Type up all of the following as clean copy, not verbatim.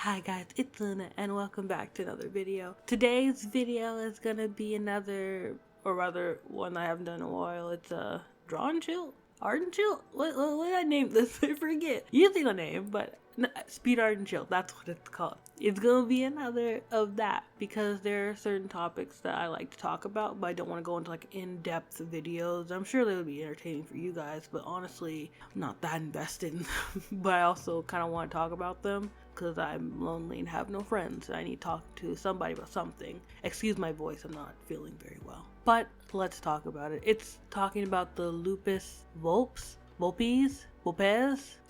Hi guys, it's Luna and welcome back to another video. Today's video is gonna be another, or rather one I haven't done in a while. It's a draw and chill? Art and chill? What did I name this? I forget. You see the name, but Speedart and chill, that's what it's called. It's gonna be another of that because there are certain topics that I like to talk about, but I don't want to go into like in-depth videos. I'm sure they would be entertaining for you guys, but honestly, I'm not that invested in them. But I also kind of want to talk about them because I'm lonely and have no friends. I need to talk to somebody about something. Excuse my voice, I'm not feeling very well. But let's talk about it. It's talking about the LupisVulpes,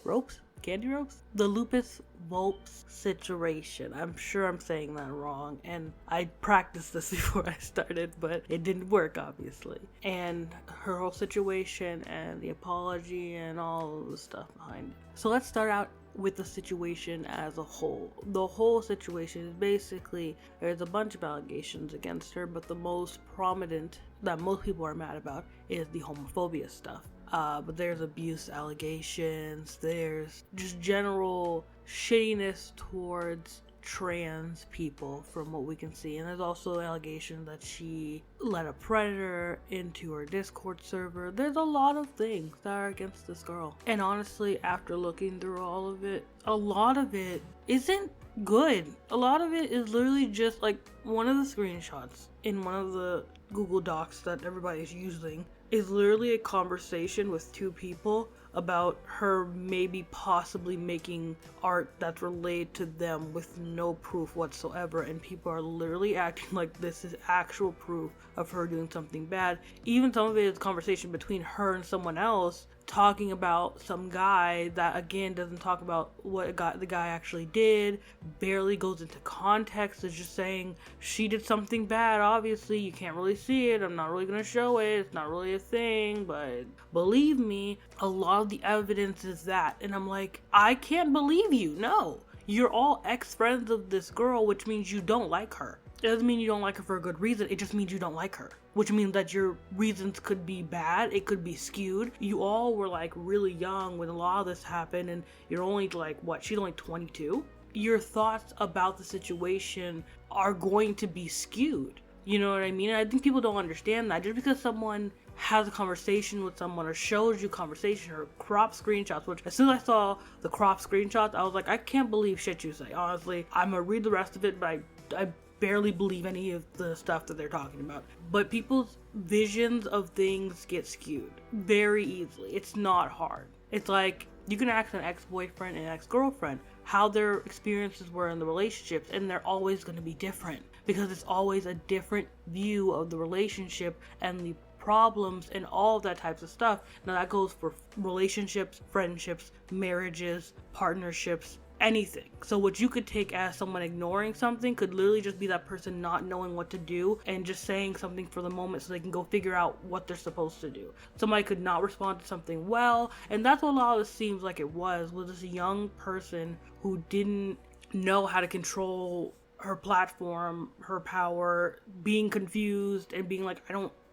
ropes? Candy ropes? The LupisVulpes situation. I'm sure I'm saying that wrong, and I practiced this before I started, but it didn't work, obviously. And her whole situation and the apology and all of the stuff behind it. So let's start out with the situation as a whole. The whole situation is basically there's a bunch of allegations against her, but the most prominent that most people are mad about is the homophobia stuff. But there's abuse allegations, there's just general shittiness towards trans people from what we can see, and there's also allegations that she let a predator into her Discord server. There's a lot of things that are against this girl, and honestly, after looking through all of it, a lot of it isn't good. A lot of it is literally just like one of the screenshots in one of the Google Docs that everybody's using is literally a conversation with two people about her maybe possibly making art that's related to them with no proof whatsoever, and people are literally acting like this is actual proof of her doing something bad. Even some of it is conversation between her and someone else talking about some guy that again doesn't talk about what the guy actually did, barely goes into context. It's just saying she did something bad. Obviously you can't really see it, I'm not really gonna show it, it's not really a thing, but believe me, a lot of the evidence is that. And I'm like, I can't believe you. No, you're all ex-friends of this girl, which means you don't like her. It doesn't mean you don't like her for a good reason, it just means you don't like her. Which means that your reasons could be bad, it could be skewed. You all were like really young when a lot of this happened, and you're only like, what, she's only 22? Your thoughts about the situation are going to be skewed. You know what I mean? And I think people don't understand that. Just because someone has a conversation with someone or shows you conversation or crop screenshots, which as soon as I saw the crop screenshots, I was like, I can't believe shit you say. Honestly, I'm gonna read the rest of it, but I barely believe any of the stuff that they're talking about. But people's visions of things get skewed very easily. It's not hard. It's like you can ask an ex-boyfriend and ex-girlfriend how their experiences were in the relationships, and they're always going to be different because it's always a different view of the relationship and the problems and all of that types of stuff. Now that goes for relationships, friendships, marriages, partnerships, anything. So what you could take as someone ignoring something could literally just be that person not knowing what to do and just saying something for the moment so they can go figure out what they're supposed to do. Somebody could not respond to something well, and that's what a lot of this seems like it was this young person who didn't know how to control her platform, her power, being confused and being like,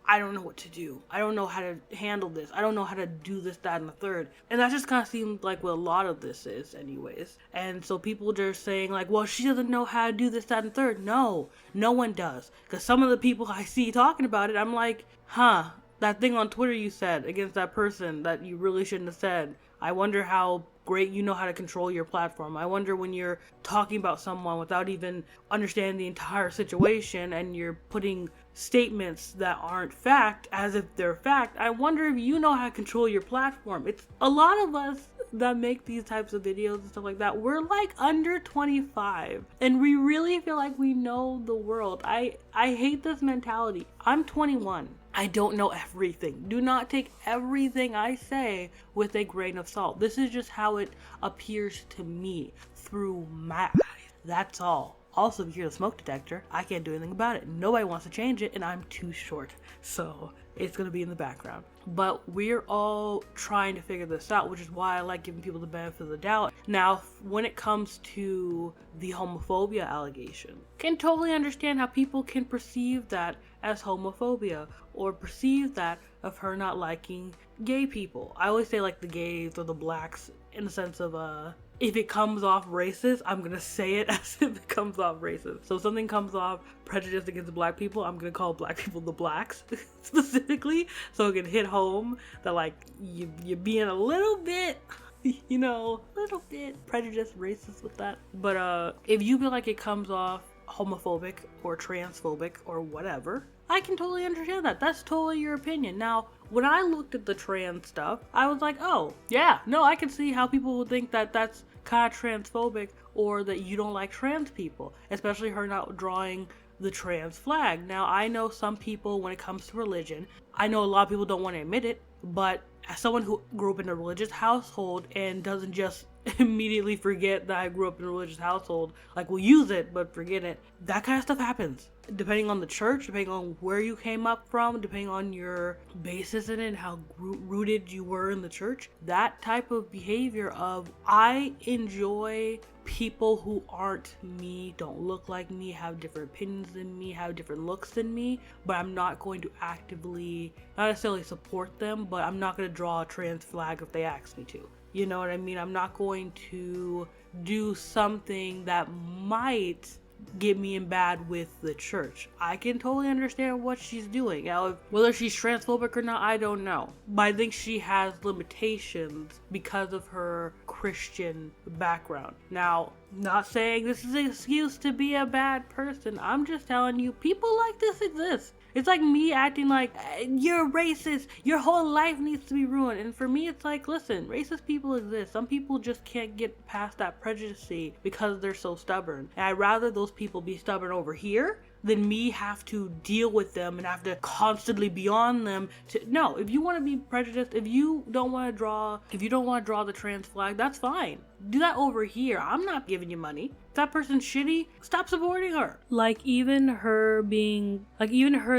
I don't know what to do. I don't know how to handle this. I don't know how to do this, that, and the third. And that just kind of seems like what a lot of this is anyways. And so people just saying like, well, she doesn't know how to do this, that, and the third. No, no one does. Because some of the people I see talking about it, I'm like, that thing on Twitter you said against that person that you really shouldn't have said. I wonder how great you know how to control your platform. I wonder when you're talking about someone without even understanding the entire situation and you're putting statements that aren't fact as if they're fact, I wonder if you know how to control your platform. It's a lot of us that make these types of videos and stuff like that, we're like under 25 and we really feel like we know the world. I hate this mentality. I'm 21. I don't know everything. Do not take everything I say with a grain of salt. This is just how it appears to me through my eyes. That's all. Also, if you hear the smoke detector, I can't do anything about it. Nobody wants to change it, and I'm too short. So it's going to be in the background. But we're all trying to figure this out, which is why I like giving people the benefit of the doubt. Now, when it comes to the homophobia allegation, can totally understand how people can perceive that as homophobia or perceive that of her not liking gay people. I always say like the gays or the blacks in the sense of if it comes off racist, I'm gonna say it as if it comes off racist. So if something comes off prejudiced against black people, I'm gonna call black people the blacks specifically, so it can hit home that like you're being a little bit, you know, a little bit prejudiced, racist with that. But if you feel like it comes off homophobic or transphobic or whatever, I can totally understand that. That's totally your opinion. Now, when I looked at the trans stuff, I was like, oh, yeah, no, I can see how people would think that that's kind of transphobic or that you don't like trans people, especially her not drawing the trans flag. Now, I know some people, when it comes to religion, I know a lot of people don't want to admit it, but as someone who grew up in a religious household and doesn't just immediately forget that I grew up in a religious household, like we'll use it but forget it, that kind of stuff happens depending on the church, depending on where you came up from, depending on your basis in it and how rooted you were in the church. That type of behavior of, I enjoy people who aren't me, don't look like me, have different opinions than me, have different looks than me, but I'm not going to actively, not necessarily support them, but I'm not going to draw a trans flag if they ask me to. You know what I mean? I'm not going to do something that might get me in bad with the church. I can totally understand what she's doing. Now, whether she's transphobic or not, I don't know. But I think she has limitations because of her Christian background. Now, not saying this is an excuse to be a bad person. I'm just telling you, people like this exist. It's like me acting like, you're racist, your whole life needs to be ruined. And for me, it's like, listen, racist people exist. Some people just can't get past that prejudice because they're so stubborn. And I'd rather those people be stubborn over here than me have to deal with them and have to constantly be on them. No, if you want to be prejudiced, if you don't want to draw the trans flag, that's fine. Do that over here. I'm not giving you money. If that person's shitty, stop supporting her. Like even her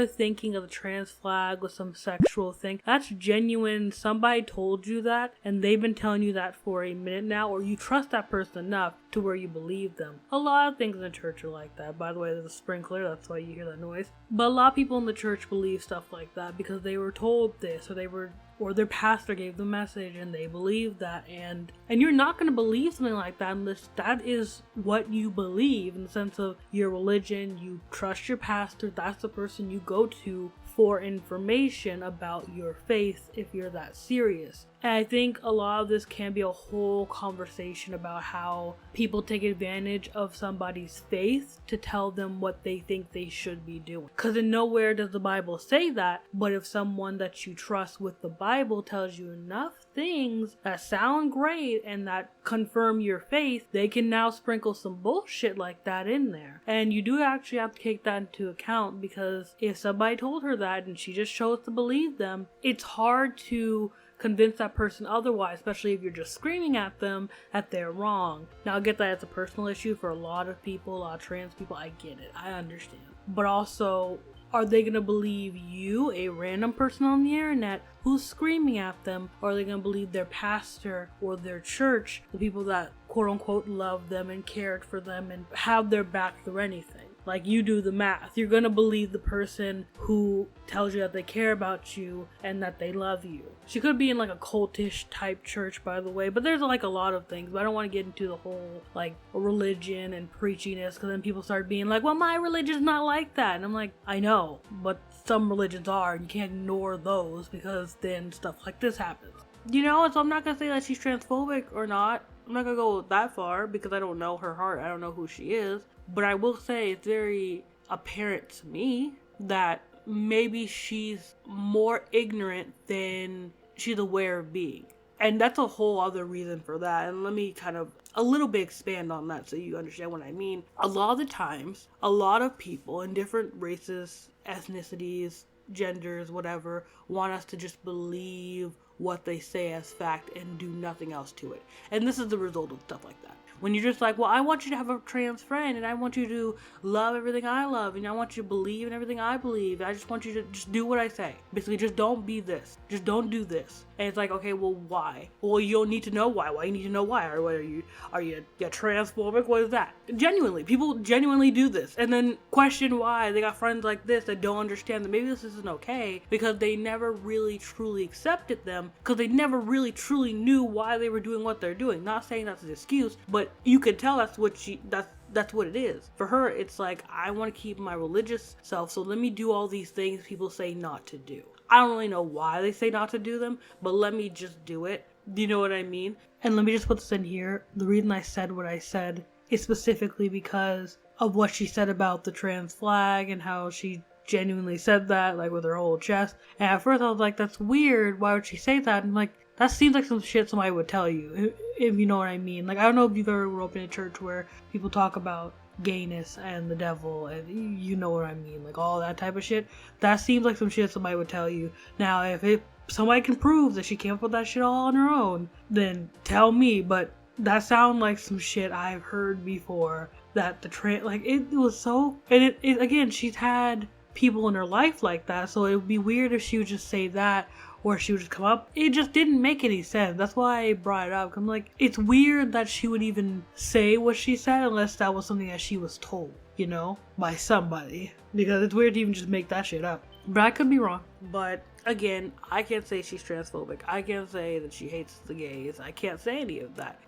thinking of the trans flag was some sexual thing, that's genuine. Somebody told you that and they've been telling you that for a minute now, or you trust that person enough to where you believe them. A lot of things in the church are like that. By the way, there's a sprinkler, that's why you hear that noise. But a lot of people in the church believe stuff like that because they were told this, or their pastor gave the message and they believe that, and you're not going to believe something like that unless that is what you believe in the sense of your religion. You trust your pastor, that's the person you go to for information about your faith if you're that serious. And I think a lot of this can be a whole conversation about how people take advantage of somebody's faith to tell them what they think they should be doing. Because in nowhere does the Bible say that, but if someone that you trust with the Bible tells you enough things that sound great and that confirm your faith, they can now sprinkle some bullshit like that in there. And you do actually have to take that into account, because if somebody told her that and she just chose to believe them, it's hard to convince that person otherwise, especially if you're just screaming at them that they're wrong. Now, I get that it's a personal issue for a lot of people, a lot of trans people. I get it. I understand. But also, are they going to believe you, a random person on the internet, who's screaming at them? Or are they going to believe their pastor or their church, the people that quote-unquote love them and cared for them and have their back through anything? Like, you do the math. You're gonna believe the person who tells you that they care about you and that they love you. She could be in like a cultish type church, by the way, but there's like a lot of things. But I don't want to get into the whole like religion and preachiness, because then people start being like, well, my religion's not like that. And I'm like, I know, but some religions are, and you can't ignore those, because then stuff like this happens. You know, and so I'm not gonna say that she's transphobic or not. I'm not gonna go that far because I don't know her heart. I don't know who she is. But I will say it's very apparent to me that maybe she's more ignorant than she's aware of being. And that's a whole other reason for that. And let me kind of a little bit expand on that so you understand what I mean. A lot of the times, a lot of people in different races, ethnicities, genders, whatever, want us to just believe what they say as fact and do nothing else to it. And this is the result of stuff like that. When you're just like, well, I want you to have a trans friend, and I want you to love everything I love, and I want you to believe in everything I believe. I just want you to just do what I say. Basically, just don't be this. Just don't do this. And it's like, okay, well, why? Well, you don't need to know why. Why you need to know why? Are you transphobic? What is that? Genuinely, people genuinely do this, and then question why they got friends like this that don't understand that maybe this isn't okay, because they never really truly accepted them, because they never really truly knew why they were doing what they're doing. Not saying that's an excuse, but you can tell that's what it is. For her, it's like, I want to keep my religious self, so let me do all these things people say not to do. I don't really know why they say not to do them, but let me just do it. Do you know what I mean? And let me just put this in here. The reason I said what I said is specifically because of what she said about the trans flag and how she genuinely said that, like, with her whole chest. And at first I was like, that's weird. Why would she say that? And like, that seems like some shit somebody would tell you, if you know what I mean. Like, I don't know if you've ever grew up in a church where people talk about gayness and the devil, and you know what I mean, like all that type of shit. That seems like some shit somebody would tell you. Now, if somebody can prove that she came up with that shit all on her own, then tell me. But that sounds like some shit I've heard before. That it was so, and it again, she's had people in her life like that, so it would be weird if she would just say that, or she would just come up. It just didn't make any sense. That's why I brought it up. I'm like, it's weird that she would even say what she said unless that was something that she was told, by somebody. Because it's weird to even just make that shit up. But I could be wrong. But again, I can't say she's transphobic. I can't say that she hates the gays. I can't say any of that.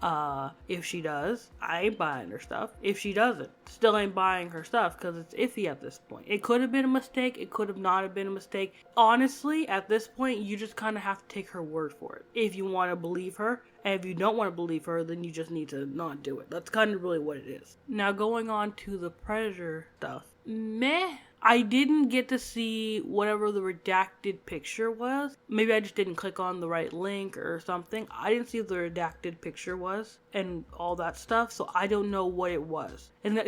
If she does, I ain't buying her stuff. If she doesn't, still ain't buying her stuff, because it's iffy at this point. It could have been a mistake. It could have not have been a mistake. Honestly, at this point, you just kind of have to take her word for it. If you want to believe her, and if you don't want to believe her, then you just need to not do it. That's kind of really what it is. Now, going on to the Predator stuff. Meh. I didn't get to see whatever the redacted picture was. Maybe I just didn't click on the right link or something. I didn't see what the redacted picture was and all that stuff, so I don't know what it was. And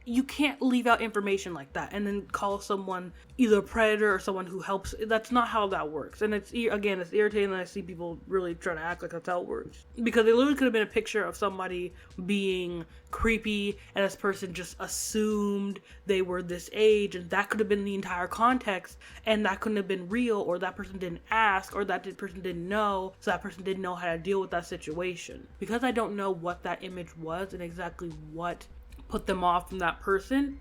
you can't leave out information like that and then call someone either a predator or someone who helps. That's not how that works. And it's irritating that I see people really trying to act like that's how it works. Because it literally could have been a picture of somebody being creepy and this person just assumed they were this age, and that could have been the entire context, and that couldn't have been real, or that person didn't ask, or that person didn't know, so that person didn't know how to deal with that situation. Because I don't know what that image was and exactly what put them off from that person,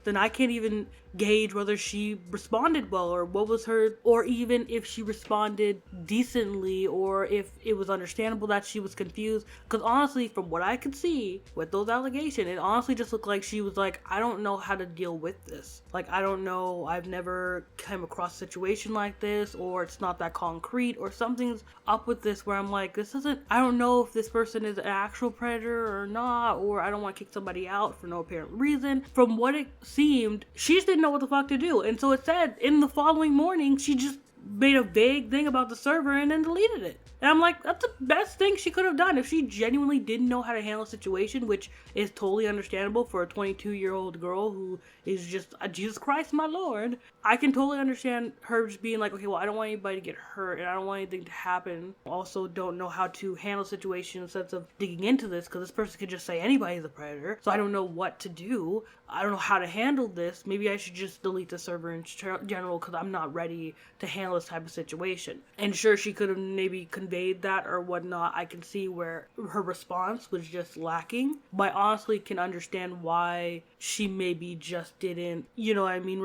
then I can't even gauge whether she responded well, or what was her, or even if she responded decently, or if it was understandable that she was confused. Because honestly, from what I could see with those allegations, it honestly just looked like she was like, I don't know how to deal with this. Like, I don't know, I've never come across a situation like this, or it's not that concrete, or something's up with this where I'm like, I don't know if this person is an actual predator or not, or I don't want to kick somebody out for no apparent reason. From what it seemed, she just didn't know what the fuck to do. And so it said in the following morning, she just made a vague thing about the server and then deleted it. And I'm like, that's the best thing she could have done. If she genuinely didn't know how to handle a situation, which is totally understandable for a 22-year-old girl who is just, Jesus Christ, my Lord. I can totally understand her just being like, okay, well, I don't want anybody to get hurt, and I don't want anything to happen. Also don't know how to handle a situation in the sense of digging into this, because this person could just say anybody's a predator. So I don't know what to do. I don't know how to handle this. Maybe I should just delete the server in general, because I'm not ready to handle this type of situation. And sure, she could have maybe conveyed that or whatnot. I can see where her response was just lacking, but I honestly can understand why she maybe just didn't,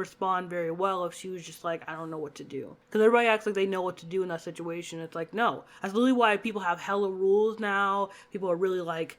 respond very well if she was just like, I don't know what to do. Because everybody acts like they know what to do in that situation. It's like, no. That's literally why people have hella rules now. People are really like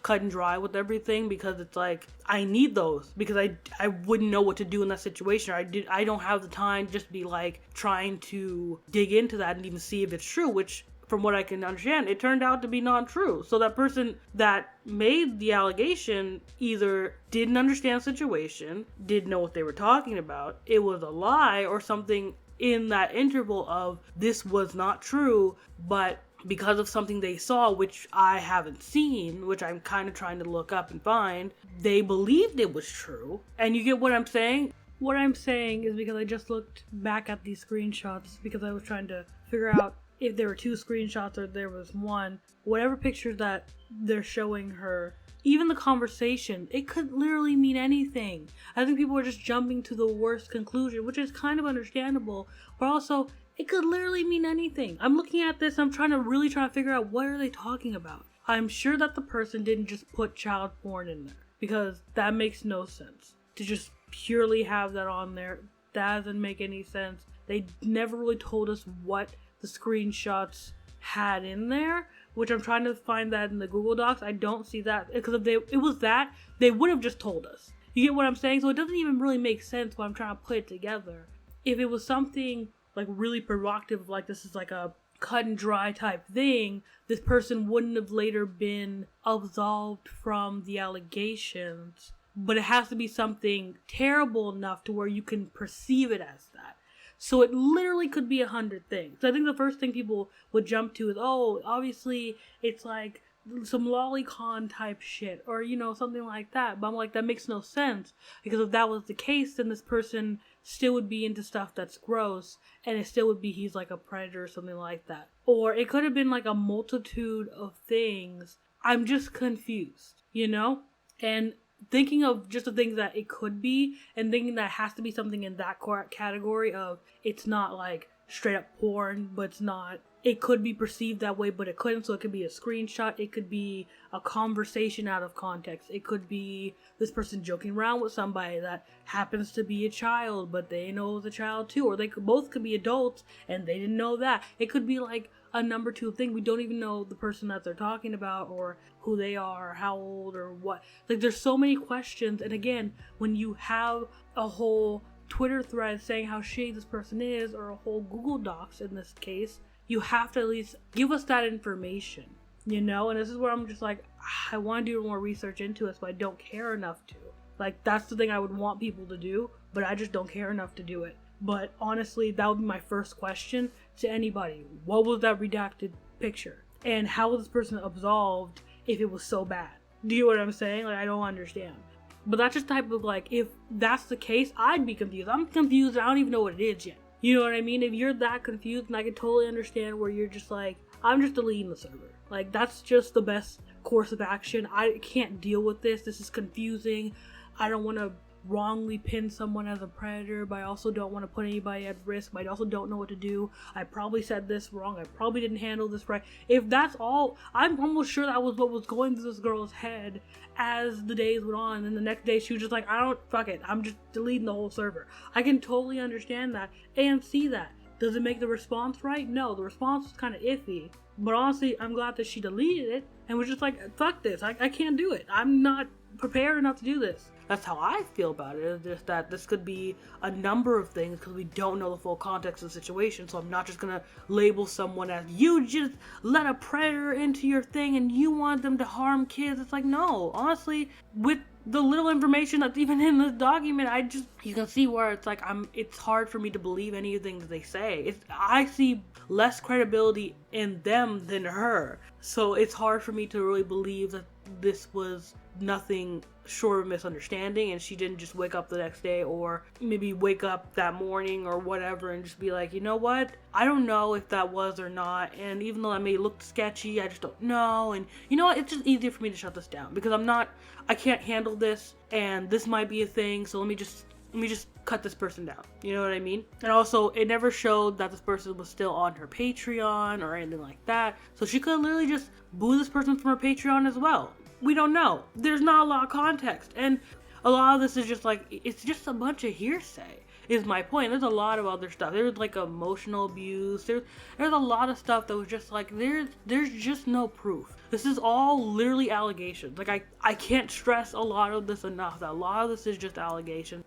cut and dry with everything, because it's like, I need those, because I wouldn't know what to do in that situation. I don't have the time to just be like trying to dig into that and even see if it's true, which from what I can understand, it turned out to be not true. So that person that made the allegation either didn't understand the situation, didn't know what they were talking about, it was a lie, or something in that interval of this was not true, but because of something they saw, which I haven't seen, which I'm kind of trying to look up and find, they believed it was true. And you get what I'm saying? What I'm saying is because I just looked back at these screenshots because I was trying to figure out if there were 2 screenshots or there was one, whatever picture that they're showing her, even the conversation, it could literally mean anything. I think people are just jumping to the worst conclusion, which is kind of understandable, but also it could literally mean anything. I'm looking at this, I'm trying to figure out what are they talking about. I'm sure that the person didn't just put child porn in there, because that makes no sense. To just purely have that on there, that doesn't make any sense. They never really told us what the screenshots had in there, which I'm trying to find that in the Google Docs. I don't see that, because if it was that, they would have just told us. You get what I'm saying? So it doesn't even really make sense when I'm trying to put it together. If it was something like really provocative, like this is like a cut and dry type thing, this person wouldn't have later been absolved from the allegations. But it has to be something terrible enough to where you can perceive it as that. So it literally could be 100 things. So I think the first thing people would jump to is, oh, obviously it's like some lolicon type shit, or, you know, something like that. But I'm like, that makes no sense, because if that was the case, then this person still would be into stuff that's gross, and it still would be he's like a predator or something like that. Or it could have been like a multitude of things. I'm just confused, you know? And thinking of just the things that it could be, and thinking that it has to be something in that category of, it's not like straight up porn, but it's not, it could be perceived that way, but it couldn't. So it could be a screenshot, it could be a conversation out of context, it could be this person joking around with somebody that happens to be a child, but they know it was a child too, or they both could be adults and they didn't know that. It could be like a number 2 thing. We don't even know the person that they're talking about, or who they are, or how old, or what. Like, there's so many questions. And again, when you have a whole Twitter thread saying how shady this person is, or a whole Google Docs in this case, you have to at least give us that information, you know? And this is where I'm just like, I want to do more research into it, but I don't care enough to. Like, that's the thing I would want people to do, but I just don't care enough to do it. But honestly, that would be my first question to anybody. What was that redacted picture? And how was this person absolved if it was so bad? Do you know what I'm saying? Like, I don't understand. But that's just type of like, if that's the case, I'd be confused. I'm confused. I don't even know what it is yet. You know what I mean? If you're that confused, and I can totally understand where you're just like, I'm just deleting the server. Like, that's just the best course of action. I can't deal with this. This is confusing. I don't want to wrongly pin someone as a predator, but I also don't want to put anybody at risk, but I also don't know what to do. I probably said this wrong. I probably didn't handle this right. If that's all, I'm almost sure that was what was going through this girl's head as the days went on, and the next day she was just like, fuck it, I'm just deleting the whole server. I can totally understand that and see that. Does it make the response right? No, the response was kind of iffy, but honestly, I'm glad that she deleted it and was just like, fuck this, I can't do it. I'm not prepared enough to do this. That's how I feel about it. It's just that this could be a number of things, because we don't know the full context of the situation. So I'm not just gonna label someone as, you just let a predator into your thing and you want them to harm kids. It's like, no, honestly, with the little information that's even in this document, you can see where it's like, it's hard for me to believe anything that they say. I see less credibility in them than her. So it's hard for me to really believe that this was nothing short of misunderstanding, and she didn't just wake up the next day, or maybe wake up that morning or whatever and just be like, you know what, I don't know if that was or not, and even though that may look sketchy, I just don't know. And you know what, it's just easier for me to shut this down, because I can't handle this, and this might be a thing, so let me just cut this person down. You know what I mean? And also, it never showed that this person was still on her Patreon or anything like that, so she could literally just boo this person from her Patreon as well. We don't know. There's not a lot of context. And a lot of this is just like, it's just a bunch of hearsay, is my point. There's a lot of other stuff. There's like emotional abuse. There's a lot of stuff that was just like, there's just no proof. This is all literally allegations. Like, I can't stress a lot of this enough, that a lot of this is just allegations.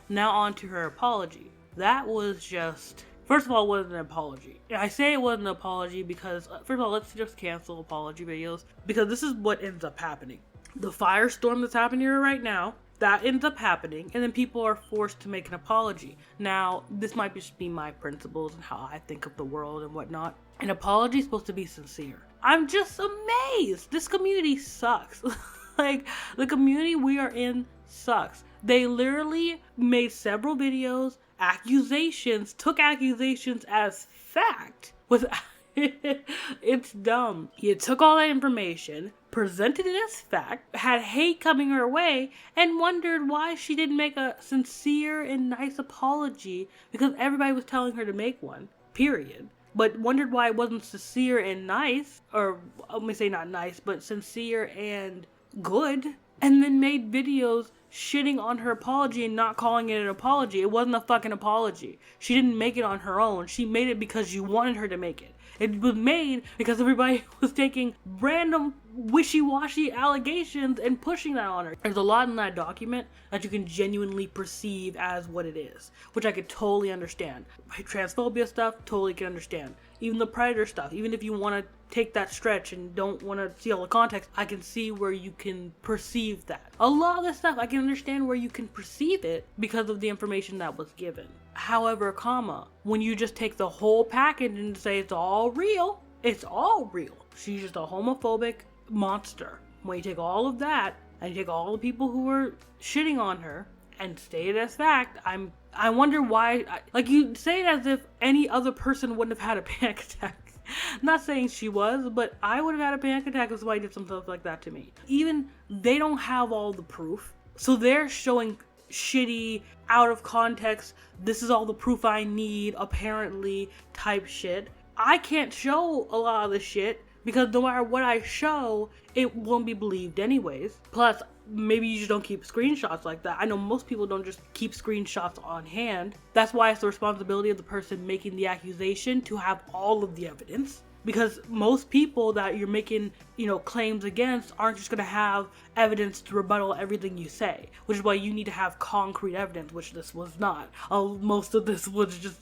Now on to her apology. That was just... First of all, it wasn't an apology. I say it wasn't an apology because, first of all, let's just cancel apology videos, because this is what ends up happening. The firestorm that's happening here right now, that ends up happening, and then people are forced to make an apology. Now, this might just be my principles and how I think of the world and whatnot. An apology is supposed to be sincere. I'm just amazed. This community sucks. Like, the community we are in sucks. They literally made several videos, took accusations as fact, was it's dumb. You took all that information, presented it as fact, had hate coming her way, and wondered why she didn't make a sincere and nice apology because everybody was telling her to make one, period. But wondered why it wasn't sincere and nice, or let me say not nice, but sincere and good, and then made videos shitting on her apology and not calling it an apology. It wasn't a fucking apology. She didn't make it on her own. She made it because you wanted her to make it. It was made because everybody was taking random wishy-washy allegations and pushing that on her. There's a lot in that document that you can genuinely perceive as what it is, which I could totally understand. Transphobia stuff, totally can understand. Even the predator stuff, even if you want to take that stretch and don't want to see all the context, I can see where you can perceive that. A lot of this stuff, I can understand where you can perceive it because of the information that was given. However, when you just take the whole package and say it's all real, it's all real. She's just a homophobic monster. When you take all of that and you take all the people who were shitting on her and state it as fact, I wonder why, like you say it as if any other person wouldn't have had a panic attack. Not saying she was, but I would have had a panic attack if somebody did something like that to me. Even they don't have all the proof, so they're showing shitty, out of context, this is all the proof I need, apparently, type shit. I can't show a lot of the shit because no matter what I show, it won't be believed anyways. Plus, maybe you just don't keep screenshots like that. I know most people don't just keep screenshots on hand. That's why it's the responsibility of the person making the accusation to have all of the evidence. Because most people that you're making, claims against aren't just going to have evidence to rebuttal everything you say. Which is why you need to have concrete evidence, which this was not. Most of this was just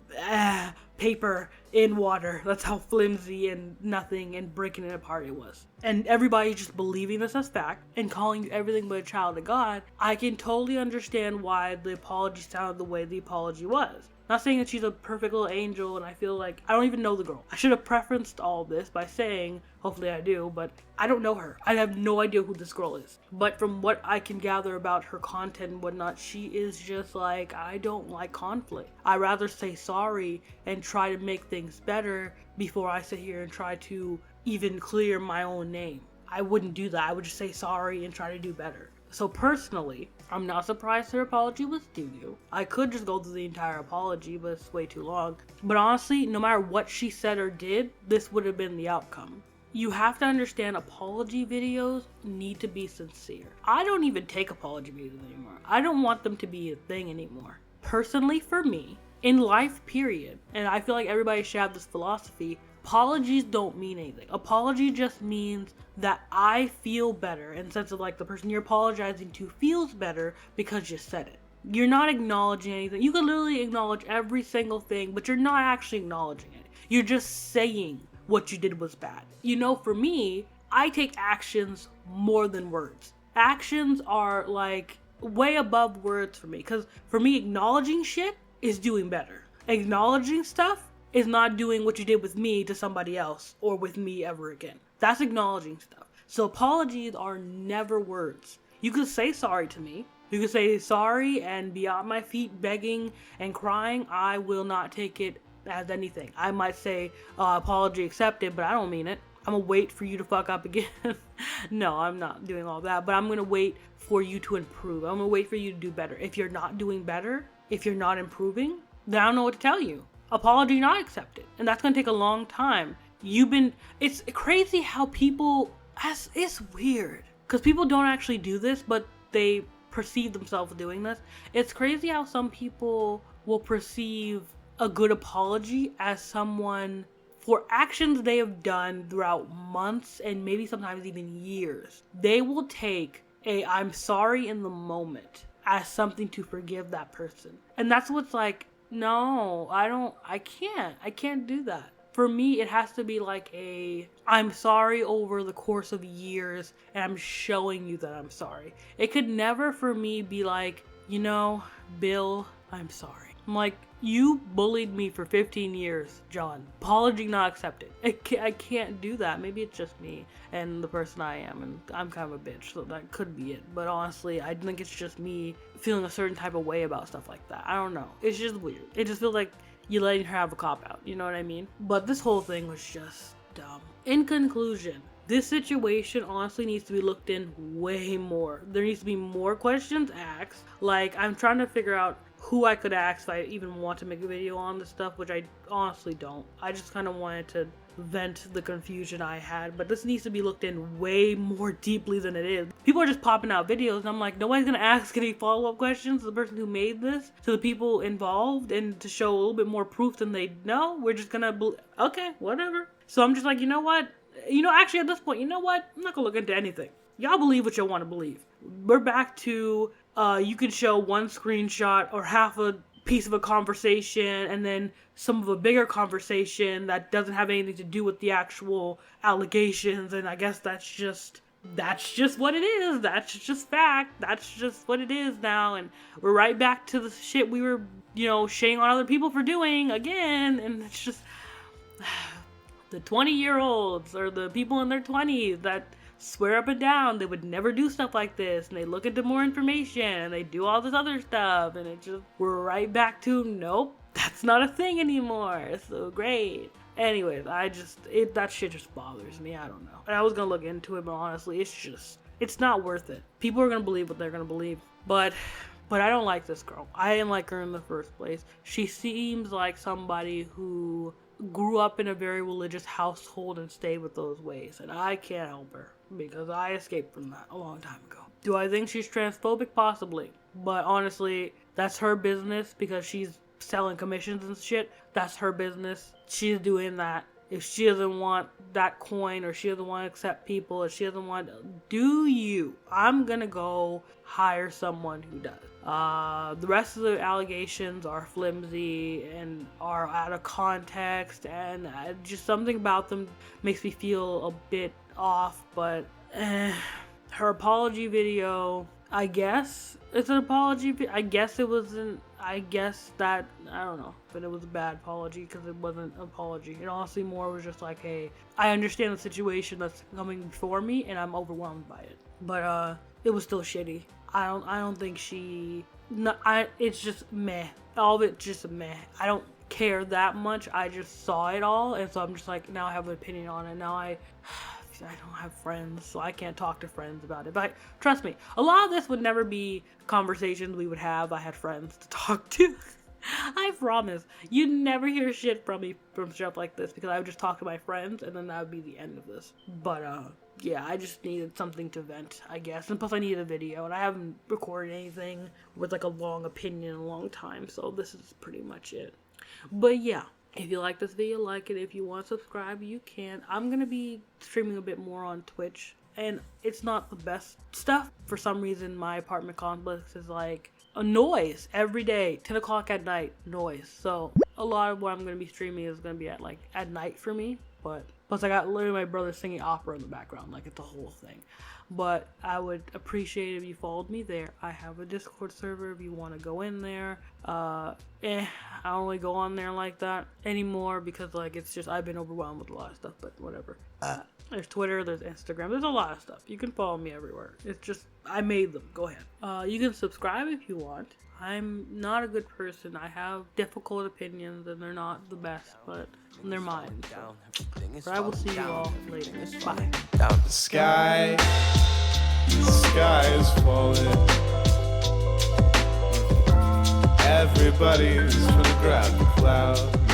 paper in water. That's how flimsy and nothing and breaking it apart it was. And everybody just believing this as fact and calling you everything but a child of God. I can totally understand why the apology sounded the way the apology was. Not saying that she's a perfect little angel, and I feel like I don't even know the girl. I should have preferenced all this by saying, hopefully I do, but I don't know her. I have no idea who this girl is. But from what I can gather about her content and whatnot, she is just like, I don't like conflict. I'd rather say sorry and try to make things better before I sit here and try to even clear my own name. I wouldn't do that. I would just say sorry and try to do better. So personally, I'm not surprised her apology was doo-doo. I could just go through the entire apology, but it's way too long. But honestly, no matter what she said or did, this would have been the outcome. You have to understand apology videos need to be sincere. I don't even take apology videos anymore. I don't want them to be a thing anymore. Personally, for me, in life, period, and I feel like everybody should have this philosophy, apologies don't mean anything. Apology just means that I feel better in the sense of like the person you're apologizing to feels better because you said it. You're not acknowledging anything. You can literally acknowledge every single thing, but you're not actually acknowledging it. You're just saying what you did was bad. For me, I take actions more than words. Actions are like way above words for me, because for me, acknowledging shit is doing better. Acknowledging stuff is not doing what you did with me to somebody else or with me ever again. That's acknowledging stuff. So apologies are never words. You could say sorry to me. You could say sorry and be on my feet begging and crying. I will not take it as anything. I might say apology accepted, but I don't mean it. I'm gonna wait for you to fuck up again. No, I'm not doing all that, but I'm gonna wait for you to improve. I'm gonna wait for you to do better. If you're not doing better, if you're not improving, then I don't know what to tell you. Apology not accepted. And that's gonna take a long time. It's crazy how people, it's weird. Because people don't actually do this, but they perceive themselves doing this. It's crazy how some people will perceive a good apology as someone for actions they have done throughout months and maybe sometimes even years. They will take a I'm sorry in the moment as something to forgive that person. And that's what's like, no, I can't do that. For me, it has to be like I'm sorry over the course of years and I'm showing you that I'm sorry. It could never for me be like, Bill, I'm sorry. I'm like, you bullied me for 15 years, John. Apology not accepted. I can't do that. Maybe it's just me and the person I am, and I'm kind of a bitch, so that could be it. But honestly, I think it's just me feeling a certain type of way about stuff like that. I don't know. It's just weird. It just feels like you're letting her have a cop-out, you know what I mean? But this whole thing was just dumb. In conclusion, this situation honestly needs to be looked in way more. There needs to be more questions asked. Like, I'm trying to figure out who I could ask if I even want to make a video on this stuff, which I honestly don't. I just kind of wanted to vent the confusion I had, but this needs to be looked in way more deeply than it is. People are just popping out videos, and I'm like, nobody's gonna ask any follow-up questions to the person who made this, to the people involved, and to show a little bit more proof than they know. We're just gonna, okay, whatever. So I'm just like, you know what? Actually at this point, you know what? I'm not gonna look into anything. Y'all believe what y'all want to believe. We're back to, you can show one screenshot or half a piece of a conversation and then some of a bigger conversation that doesn't have anything to do with the actual allegations, and I guess that's just what it is. That's just fact. That's just what it is now, and we're right back to the shit we were, shitting on other people for doing again, and it's just the 20-year-olds or the people in their 20s that swear up and down they would never do stuff like this, and they look into more information and they do all this other stuff, and we're right back to, nope, that's not a thing anymore. So great. Anyways, that shit just bothers me. I don't know. And I was gonna look into it, but honestly, it's not worth it. People are gonna believe what they're gonna believe. But I don't like this girl. I didn't like her in the first place. She seems like somebody who grew up in a very religious household and stayed with those ways, and I can't help her because I escaped from that a long time ago. Do I think she's transphobic? Possibly, but honestly, that's her business because she's selling commissions and shit. That's her business. She's doing that. If she doesn't want that coin, or she doesn't want to accept people, or she doesn't want, do you? I'm gonna go hire someone who does. The rest of the allegations are flimsy and are out of context, and just something about them makes me feel a bit off, but her apology video, I guess it's an apology. I guess it wasn't. I guess that, I don't know, but it was a bad apology because it wasn't an apology. It honestly more was just like, hey, I understand the situation that's coming before me and I'm overwhelmed by it. But it was still shitty. I don't think it's just meh. All of it just meh. I don't care that much. I just saw it all, and so I'm just like, now I have an opinion on it. Now I don't have friends, so I can't talk to friends about it. But trust me, a lot of this would never be conversations we would have. I had friends to talk to. I promise. You'd never hear shit from me from stuff like this because I would just talk to my friends, and then that would be the end of this. But yeah, I just needed something to vent, I guess. And plus I needed a video, and I haven't recorded anything with like a long opinion in a long time, so this is pretty much it. But yeah. If you like this video, like it. If you want to subscribe, you can. I'm going to be streaming a bit more on Twitch, and it's not the best stuff. For some reason, my apartment complex is like a noise every day, 10 o'clock at night, noise. So a lot of what I'm going to be streaming is going to be at night for me, but plus I got literally my brother singing opera in the background, like it's a whole thing. But I would appreciate if you followed me there. I have a Discord server if you want to go in there. I don't really go on there like that anymore because it's just, I've been overwhelmed with a lot of stuff, but whatever. There's Twitter, there's Instagram, there's a lot of stuff. You can follow me everywhere. It's just, I made them. Go ahead. You can subscribe if you want. I'm not a good person. I have difficult opinions and they're not the best, but they're mine. So I will see you all later. Bye. Down the sky is falling. Everybody's gonna grab the cloud.